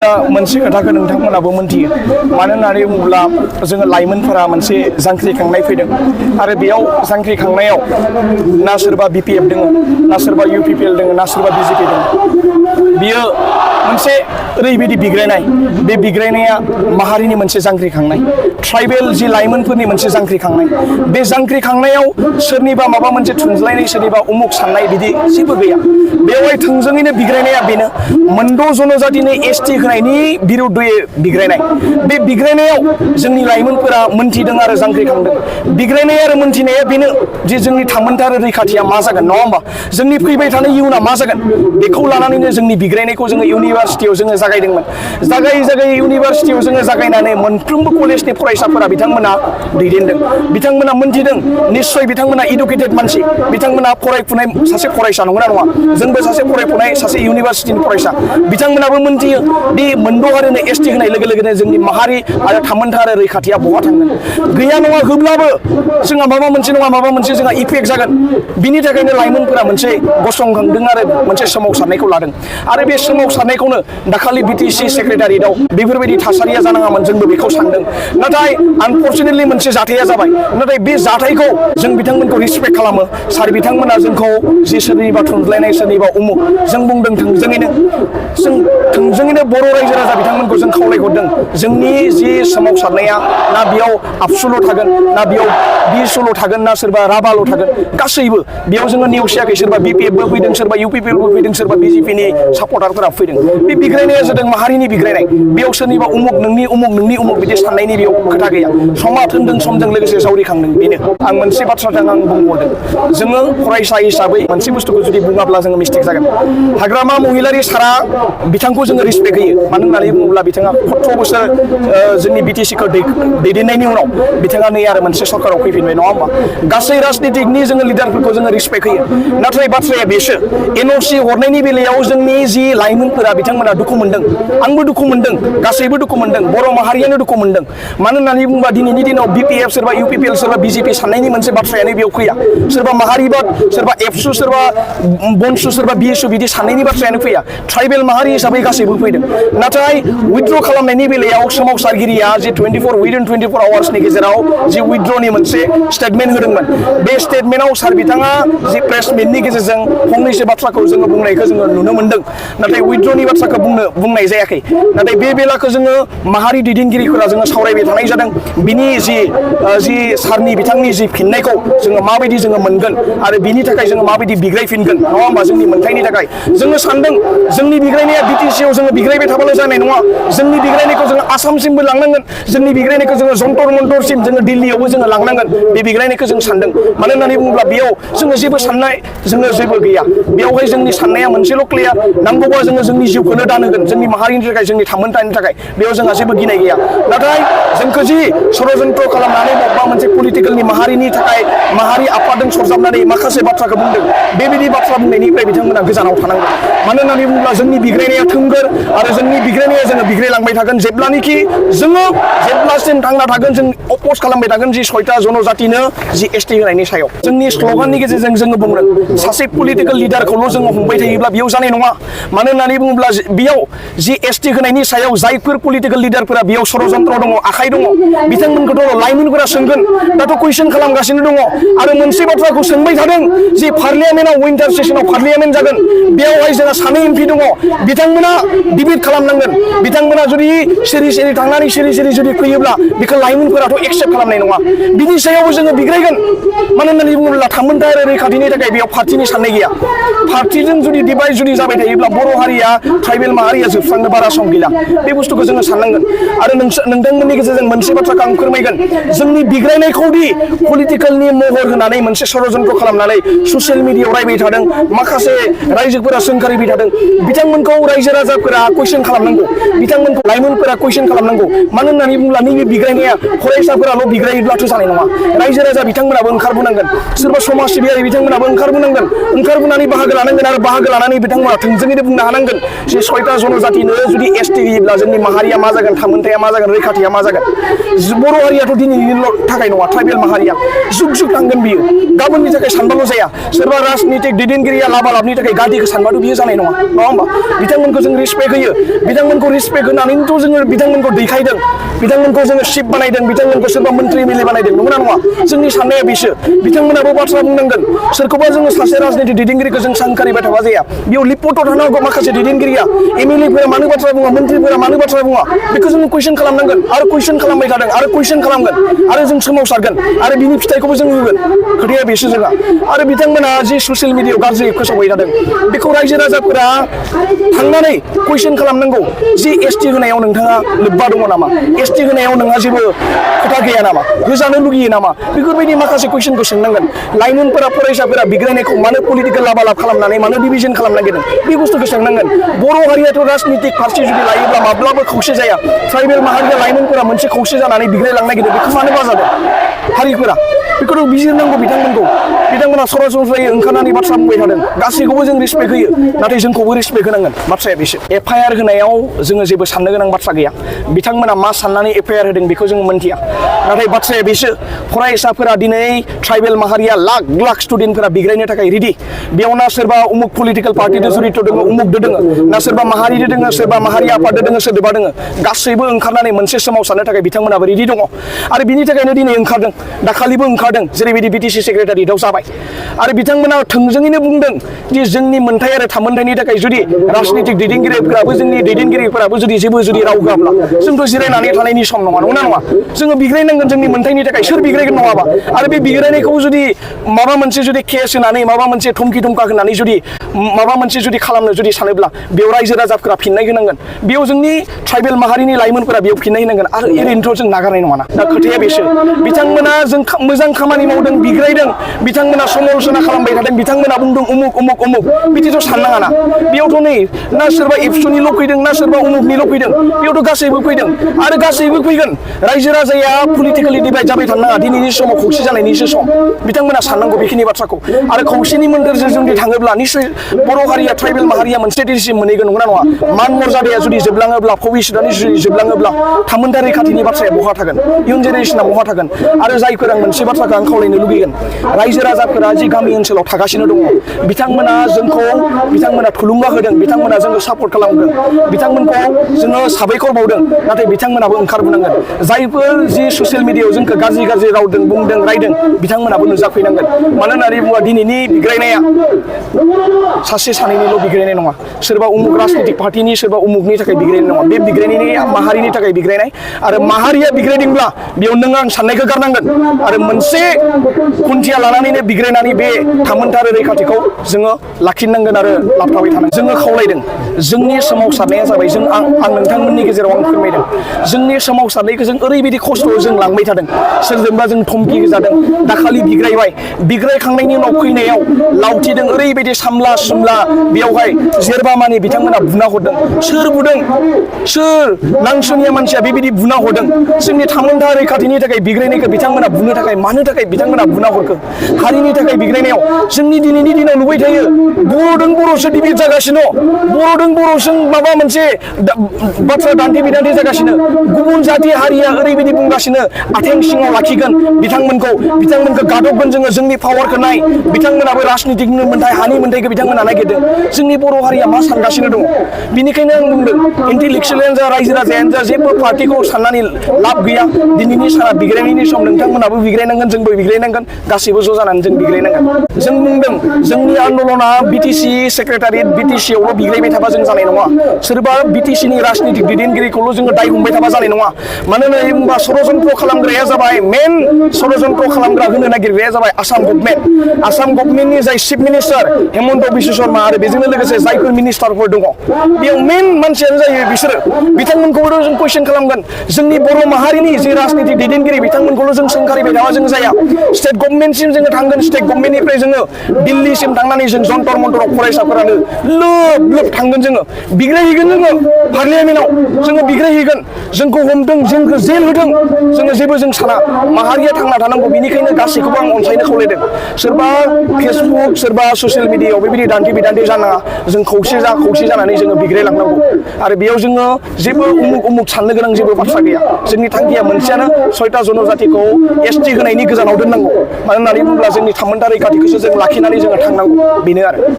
मोनसे खोथाखौ नोंथांमोनाबो मोनथियो मानो होननानै बुङोब्ला जोङो लाइमोनफोरा मोनसे जांख्रिखांनाय फैदों आरो बेयाव जांख्रिखांनायाव ना सोरबा बिपिएफ दङ ना सोरबा इउपिपिएल दङ ना सोरबा बिजेपि दङ बियो मोनसे ओरैबायदि बिग्रायनाय बे बिग्रायनाया माहारिनि मोनसे जांख्रिखांनाय ट्राइबेल जि लाइमोनफोरनि मोनसे जांख्रिखांनाय बे जांख्रिखांनायाव सोरनिबा माबा मोनसे थुनज्लायनाय सोरनिबा उमुक साननाय बिदि जेबो गैया बेवहाय थोंजोङैनो बिग्रायनाया बेनो मोनद' जनजातिनि एसटि होनायनि बिरुद्धयै बिग्रायनाय बे बिग्रायनायाव जोंनि लाइमोनफोरा मोनथिदों आरो जांख्रिखांदों बिग्रायनाय आरो मोनथिनाया बेनो जे जोंनि थामोनथा आरो रैखाथिया मा जागोन नङा होमबा जोंनि फैबाय थानाय इयुना मा जागोन बेखौ लानानैनो जोंनि बिग्रायनायखौ जोङो इउनिभारसिटियाव जोङो जागायदोंमोन जागायै इउनिभारसिटियाव जोङो जागायनानै मोनफ्रोमबो कलेजनि फरायसाफोरा बिथांमोना दैदेनदों बिथांमोना मोनथिदों निश्चय बिथांमोना इडुकेटेड मानसि बिथांमोना फरायफुनाय सासे फरायसा नंगौना नङा जोंबो सासे फरायफुनाय सासे इउनिभारसिटिनि फरायसा बिथांमोनाबो मोनथियो दि मोनद' हारिनो एसटि होनाय लोगो लोगोनो जोंनि माहारि आरो थामोनथा आरो रैखाथिया बहा थांगोन गैया नङा होब्लाबो जोंहा माबा मोनसे नङा माबा मोनसे जोंहा इफेक्ट जागोन बिनि थाखायनो लाइमोनफोरा मोनसे गसंखांदों आरो मोनसे सोमावसारनायखौ लादों आरो बे सोमावसारनायखौनो दाखालि बिटिसि सेक्रेटारियेटआव बेफोरबायदि थासारिया जानाङामोन जोंबो बेखौ सानदों नाथाय आनफर्चुनेटलि मोनसे जाथाया जाबाय नाथाय बे जाथायखौ जों बिथांमोनखौ रिसपेक्ट खालामो सार बिथांमोना जोंखौ जि सोरनिबा थुनज्लायनाय सोरनिबा उमुक जों बुंदों थोंजोङैनो बर' रायजो राजा बिथांमोनखौ जों खावलायहरदों जोंनि जि सोमावसारनाया ना बेयाव आबसुल' थागोन ना बेयाव बिएसएल' थागोन ना सोरबा राभाल' थागोन गासैबो बेयाव जोङो नेवसियाखै सोरबा बिपिएफबो फैदों सोरबा इउपिपिएलबो फैदों सोरबा बिजेपिनि सापर्टारफोरा फैदों बे बिग्रायनाया जादों माहारिनि बिग्रायनाय बेयाव सोरनिबा उमुक नोंनि उमुक बिदि साननायनि बेयाव खोथा गैया समा थोनदों समजों लोगोसे जावरिखांदों बेनो आं मोनसे बाथ्राजों आं बुंहरदों जोङो फरायसा हिसाबै मोनसे बुस्थुखौ जुदि बुङाब्ला जोङो मिस्टेक जागोन हाग्रामा महिलारि सारा बिथांखौ जोङो रिसपेक्ट होयो मानो होननानै बुङोब्ला बिथाङा 17 बोसोर जोंनि बिटिसिखौ दैदेननायनि उनाव बिथाङा नै आरो मोनसे सरकाराव फैफिनबाय नङा होमबा गासै राजनितिकनि जोङो लिडारफोरखौ जोङो रिसपेक्ट होयो नाथाय बाथ्राया बेसो एनअसि हरनायनि बेलायाव जोंनि जि लाइमोनफोरा बिथांमोना दुखु मोनदों आंबो दुखु मोनदों गासैबो दुखु मोनदों बर' माहारियानो दुखु मोनदों मानो होननानै बुङोबा दिनैनि दिनाव बिपिएफ सोरबा इउपिपिएल सोरबा बिजेपि साननायनि मोनसे बाथ्रायानो बेयाव फैया सोरबा माहारिबाद सोरबा एबसु सोरबा बनसु सोरबा बिएसु बिदि साननायनि बाथ्रायानो फैया ट्राइबेल माहारि हिसाबै गासैबो फैदों नाथाय उइथड्र खालामनायनि बेलायाव सोमावसारगिरिया जे 24 आवार्सनि गेजेराव जि उइथड्रनि मोनसे स्टेटमेन्ट होदोंमोन बे स्टेटमेन्टआव सार बिथाङा जि प्रेस मिटनि गेजेरजों फंनैसो बाथ्राखौ जोङो बुंनायखौ जोङो नुनो मोनदों नाथाय उइथड्रनि बाथ्राखौ बुंनाय जायाखै नाथाय बे बेलाखौ जोङो माहारि दैदेनगिरिफोरा जोङो सावरायबाय थानाय जादों बिनि जि सारनि बिथांनि जि फिननायखौ जोङो माबायदि जोङो मोनगोन आरो बिनि थाखाय जोङो माबायदि बिग्रायफिनगोन नङा होमबा जोंनि मोनथायनि थाखाय जोङो सानदों जोंनि बिग्रायनाया बिटिसिआव जोङो बिग्रायबाय थाबाल' जानाय नङा जोंनि बिग्रायनायखौ जोङो आसामसिमबो लांनांगोन जोंनि बिग्रायनायखौ जोङो जन्तर मन्तरसिम जोङो दिल्लीयावबो जोङो लांनांगोन बे बिग्रायनायखौ जों सानदों मानो होननानै बुङोब्ला बेयाव जोङो जेबो साननाय जोङो जेबो गैया बेयावहाय जोंनि साननाया मोनसेल' क्लियार नांगौबा जोङो जोंनि जिउखौनो दान होगोन जोंनि माहारिनि थाखाय जोंनि थामोनथानि थाखाय बेयाव जोंहा जेबो गिनाय गैया नाथाय जोंखौ जि षड़यन्त्र खालामनानै बबेबा मोनसे पलिटिकेलनि माहारिनि थाखाय माहारि आफादजों सरजाबनानै माखासे बाथ्राखौ बुंदों बेबायदि बाथ्रा बुंनायनिफ्राय बिथांमोना गोजानाव थानांगौ मानो होननानै बुङोब्ला जोंनि बिग्रायनाया थोंगोर आरो जोंनि बिग्रायनाया जोङो बिग्रायलांबाय थागोन जेब्लानोखि जोङो जेब्लासिम थांना थागोन जों अपोज खालामबाय थागोन जि 6टा जनजातिनो जि एसटि होनायनि सायाव जोंनि स्ल'गाननि गेजेरजों जोङो बुंदों सासे पलिटिकेल लिडारखौल' जोङो हमबाय थायोब्ला बेयाव जानाय नङा मानो होननानै बुङोब्ला बेयाव जि एसटि होनायनि सायाव जायफोर पलिटिकेल लिडारफोरा बेयाव षड़यन्त्र दङ आखाइ दङ बिथांमोनखौथ' लाइमोनफोरा सोंगोन दाथ' कुइसन खालामगासिनो दङ आरो मोनसे बाथ्राखौ सोंबाय थादों जि पार्लियामेन्टआव विन्टार सेसनाव पार्लियामेन्ट जागोन बेयावहाय जोंहा सानै एमपि दङ बिथांमोना डिबेट खालामनांगोन बिथांमोना जुदि सिरि थांनानै सिरि जुदि फैयोब्ला बेखौ लाइमोनफोराथ' एक्सेप्ट खालामनाय नङा बिनि सायावबो जोङो बिग्रायगोन मानो होननानै बुङोब्ला थामोनथा आरो रैखाथिनि थाखाय बेयाव पार्टिनि साननाय गैया पार्टिजों जुदि डिभाइड जुदि जाबाय थायोब्ला बर' हारिया ट्राइबेल माहारिया जोबस्रांनो बारा सम गैला बे बुस्थुखौ जोङो साननांगोन आरो नोंथांमोननि गेजेरजों मोनसे बाथ्राखौ आं फोरमायगोन जोंनि बिग्रायनायखौदि पलिटिकेलनि महर होनानै मोनसे षड़यन्त्र खालामनानै ससियेल मिडियायाव रायबाय थादों माखासे रायजोफोरा सोंखारिबाय थादों बिथांमोनखौ रायजो राजाफोरा कुइसन खालामनांगौ बिथांमोनखौ लाइमोनफोरा कुइसन खालामनांगौ मानो होननानै बुङोब्ला नैबे बिग्रायनाया फरायसाफोराल' बिग्रायोब्लाथ' जानाय नङा रायजो राजा बिथांमोनाबो ओंखारबोनांगोन सोरबा समाज सिबियारि बिथांमोनाबो ओंखारबोनानै बाहागो लानांगोन आरो बाहागो लानानै बिथांमोना थोंजोङैनो बुंनो हानांगोन जे 6टा जनजातिनो जुदि एसटि होयोब्ला जोंनि माहारिया मा जागोन थामोनथाया मा जागोन रैखाथिया मा जागोन बर' हारियाथ' दिनैनिल' थाखाय नङा ट्राइबेल माहारिया जुग जुग थांगोन बियो गाबोननि थाखाय सानबाल' जाया सोरबा राजनितिक दैदेनगिरिया लाबालाबनि थाखाय गादिखौ सानबाथ' बियो जानाय नङा होमबा बिथांमोनखौ जों रिसपेक्ट होयो बिथांमोनखौ रिसपेक्ट होनानैथ' जोङो बिथांमोनखौ दैखायदों बिथांमोनखौ जोङो शिफ बानायदों बिथांमोनखौ सोरबा मन्त्रि एमएलए बानायदों नंगौना नङा जोंनि साननाया बेसो बिथांमोनाबो बाथ्रा बुंनांगोन सोरखौबा जोङो सासे राजनितिक दैदेनगिरिखौ जों सानखारिबाय थाबा जाया बेयाव लिपटआव थानो हागौ माखासे दैदेनगिरिया एमएलएफोरा मानो बाथ्रा बुङा मन्त्रिफोरा मानो बाथ्रा बुङा बेखौ जों कुइसन खालामनांगोन आरो कुइसन खालामबाय थादों आरो कुइसन खालामगोन आरो जों सोमावसारगोन आरो बिनि फिथाइखौबो जों होगोन खोथाया बेसो जोंहा आरो बिथांमोना जि ससियेल मिडियायाव गाज्रि फोसावबाय थादों बेखौ रायजो राजाफोरा थांनानै कुइसन खालामनांगौ जि एसटि होनायाव नोंथाङा लोब्बा दङ नामा एसटि होनायाव नोंहा जेबो खोथा गैया नामा होजानो लुगैयो नामा बेफोरबायदि माखासे कुइसनखौ सोंनांगोन लाइमोनफोरा फरायसाफोरा बिग्रायनायखौ मानो पलिटिकेल लाबालाब खालामनानै मानो डिभिजन खालामनो नागिरदों बे बुस्थुखौ सोंनांगोन बर' हारियाथ' राजनितिक फारसे जुदि लायोब्ला माब्लाबो खौसे जाया ट्राइबेल माहारिया लाइमोनफोरा मोनसे खौसे जानानै बिग्रायलांनो नागिरदों बेखौ मानो बाजादों हारिफोरा बेखौ बिजिरनांगौ बिथांमोना सरासनस्रायै ओंखारनानै बाथ्रा बुंबाय थादों गासैखौबो जों रिसपेक्ट होयो नाथाय जोंखौबो रिसपेक्ट होनांगोन बाथ्राया बेसो एफआइआर होनायाव जोङो जेबो साननो गोनां बाथ्रा गैया बिथांमोना मा साननानै एफआइआर होदों बेखौ जों मोनथिया नाथाय बाथ्राया बेसो फरायसाफोरा दिनै ट्राइबेल माहारिया लाख लाख स्टुडेन्टफोरा बिग्रायनो थाखाय रेडि बेयाव ना सोरबा उमुक पलिटिकेल पार्टिजों जड़ित दङ उमुकदो दङ ना सोरबा माहारिजों दङ सोरबा माहारि आफादजों दङ सोरबा दङ गासैबो ओंखारनानै मोनसे सोमावसारनो थाखाय बिथांमोनाबो रेडि दङ आरो बिनि थाखायनो दिनै ओंखारदों दाखालिबो ओंखारदों जेरैबायदि बिटिसि सेक्रेटारियेटआव जाबाय आरो बिथांमोना थोंजोङैनो बुंदों दि जोंनि मोनथाय आरो थामोनथायनि थाखाय जुदि राजनितिक दैदेनगिरिफोराबो जोंनि दैदेनगिरिफोराबो जुदि राव होआब्ला जोंथ' जिरायनानै थानायनि सम नङा नंगौना नङा जोङो बिग्रायनांगोन जोंनि मोनथायनि थाखाय सोर बिग्रायगोन नङाबा आरो बे बिग्रायनायखौ जुदि माबा मोनसे जुदि केस होनानै माबा मोनसे धमखि धमका होनानै जुदि माबा मोनसे जुदि खालामनो जुदि सानोब्ला बेयाव रायजो राजाफोरा फिननाय होनांगोन बेयाव जोंनि ट्राइबेल माहारिनि लाइमोनफोरा बेयाव फिननाय होनांगोन आरो ओरैनोथ' जों नागारनाय नङाना दा खोथाया बेसो बिथांमोना जों मोजां खामानि मावदों बिग्रायदों बिथांमोना समालोचना खालामबाय थादों बिथांमोना बुंदों उमुक बिदिथ' साननाङाना बेयावथ' नै ना सोरबा एबसुनिल' फैदों ना सोरबा उमुकनिल' फैदों बेयावथ' गासैबो फैदों आरो गासैबो फैगोन रायजो राजाया पलिटिकेलि डिभाइड जाबाय थानो नाङा दिनैनि समाव खौसे जानायनिसो सम बिथांमोना साननांगौ बेखिनि बाथ्राखौ आरो खौसेनि मोन्थोरजों जुदि थाङोब्ला निश्चय बर' हारिया ट्राइबेल माहारिया मोनसे दिसिम मोनहैगोन नंगौना नङा मान मर्यादाया जुदि जोबलाङोब्ला भबिष्यतनि जुदि जोबलाङोब्ला थामोनथा रैखाथिनि बाथ्राया बहा थागोन इयुन जेनेरेसना बहा थागोन आरो जायफोर आं मोनसे बाथ्राखौ आं खावलायनो लुबैगोन रायजो राजाफोरा जि गामि ओनसोलाव थागासिनो दङ बिथांमोना थुलुंगा होदों बिथांमोना जोंखौ सापर्ट खालामदों बिथांमोनखौ जोङो साबायखर बावदों नाथाय बिथांमोनाबो ओंखारबोनांगोन जायफोर जि ससियेल मिडियायाव जोंखौ गाज्रि रावदों बुंदों रायदों बिथांमोनाबो नुजाफैनांगोन मानो होननानै बुङोबा दिनैनि बिग्रायनाया सासे सानैनिल' बिग्रायनाय नङा सोरबा उमुक राजनितिक पार्टिनि सोरबा उमुकनि थाखाय बिग्रायनाय नङा बे बिग्रायनाया माहारिनि थाखाय बिग्रायनाय आरो माहारिया बिग्रायदोंब्ला बेयाव नों आं साननायखौ गारनांगोन आरो मोनसे खुन्थिया लानानैनो बिग्रायनानै बे थामोनथा रैखाथिखौ जोङो लाखिनांगोन आरो लाबथाबाय थानांगोन जोङो खावलायदों जोंनि सोमावसारनाया जाबाय आं नोंथांमोननि गेजेराव आं फोरमायदों जोंनि सोमावसारनायखौ जों ओरैबायदि खस्थ'आव जों लांबाय थादों सोरजोंबा जों धमखि होजादों दाखालि बिग्रायखांनायनि उनाव फैनायाव लावथिदों ओरैबायदि सामला सुमला बेयावहाय जेरबा मानि बिथांमोना बुना हरदों सोर बुदों सोर नांसुनिया मानसिया बेबायदि बुना हरदों जोंनि थामोनथा रैखाथिनि थाखाय बिग्रायनायखौ बिथांमोना बुनो थाखाय मानो थाखाय बिथांमोना बुना हरखो हारिनि थाखाय बिग्रायनायाव जोंनि दिनैनि दिनाव नुबाय थायो बर'जों बर'सो डिबेट जागासिनो बर'जों बर'जों माबा मोनसे बाथ्रा दान्थे बिदान्थे जागासिनो गुबुन जाथि हारिया ओरैबायदि बुंगासिनो आथें सिङाव लाखिगोन बिथांमोनखौ गादबगोन जोङो जोंनि पावारखौ नाय बिथांमोनाबो राजनितिकनि मोन्थाय हानि मोन्थायखौ बिथांमोना नागिरदों जोंनि बर' हारिया मा सानगासिनो दङ बेनिखायनो आं बुंदों इन्टेलेक्सुवेलानो जा रायजो राजायानो जा जेबो पार्टिखौ साननानै लाब गैया दिनैनि साना बिग्रायनायनि सम नोंथांमोनाबो बिग्रायनांगोन जोंबो बिग्रायनांगोन गासैबो ज' जानानै जों बिग्रायनांगोन जों बुंदों जोंनि आन्दलना बिटिसि सेक्रेटारियेट बिटिसियावल' बिग्रायबाय थाबा जों जानाय नङा सोरबा बिटिसिनि राजनितिक दैदेनगिरिखौल' जोङो दाय हमबाय थाबा जानाय नङा मानो होननानै बुङोबा षड़यन्त्र खालामग्राया जाबाय मेन षड़यन्त्र खालामग्रा होनो नागिरग्राया जाबाय आसाम गभर्नमेन्टनि जाय चिफ मिनिस्टार हेमन्त बिश्व शर्मा आरो बेजोंनो लोगोसे जायफोर मिनिस्टारफोर दङ बेयाव मेन मानसियानो जायो बिसोरो बिथांमोनखौबो जों कुइसन खालामगोन जोंनि बर' माहारिनि जे राजनितिक दैदेनगिरि बिथांमोनखौल' जों सोंखारिबाय थाबा जों जाया स्टेट गभर्नमेन्टसिम जोङो थांगोन थांगोन स्टेट गभर्नमेन्टनिफ्राय जोङो दिल्लीसिम थांनानै जों जन्तर मन्तराव फरायसाफोरानो लोब लोब थांगोन जोङो बिग्रायहैगोन जोङो पार्लियामेन्टआव जोङो बिग्रायहैगोन जोंखौ हमदों जोंखौ जेल होदों जोङो जेबो जों साना माहारिया थांना थानांगौ बेनिखायनो गासैखौबो आं अनसायनो खावलायदों सोरबा फेसबुक सोरबा ससियेल मिडियायाव बेबायदि दान्थे बिदान्थे जानाङा जों खौसे जानानै जोङो बिग्रायलांनांगौ आरो बेयाव जोङो जेबो उमुक साननो गोनां जेबो बाथ्रा गैया जोंनि थांखिया मोनसेयानो 6टा जनजातिखौ एसटि होनायनि गोजानाव दोननांगौ मानो होननानै बुङोब्ला जोंनि थामोनथा रैखाथिखौसो जों लाखिनानै जोङो थांनांगौ बेनो आरो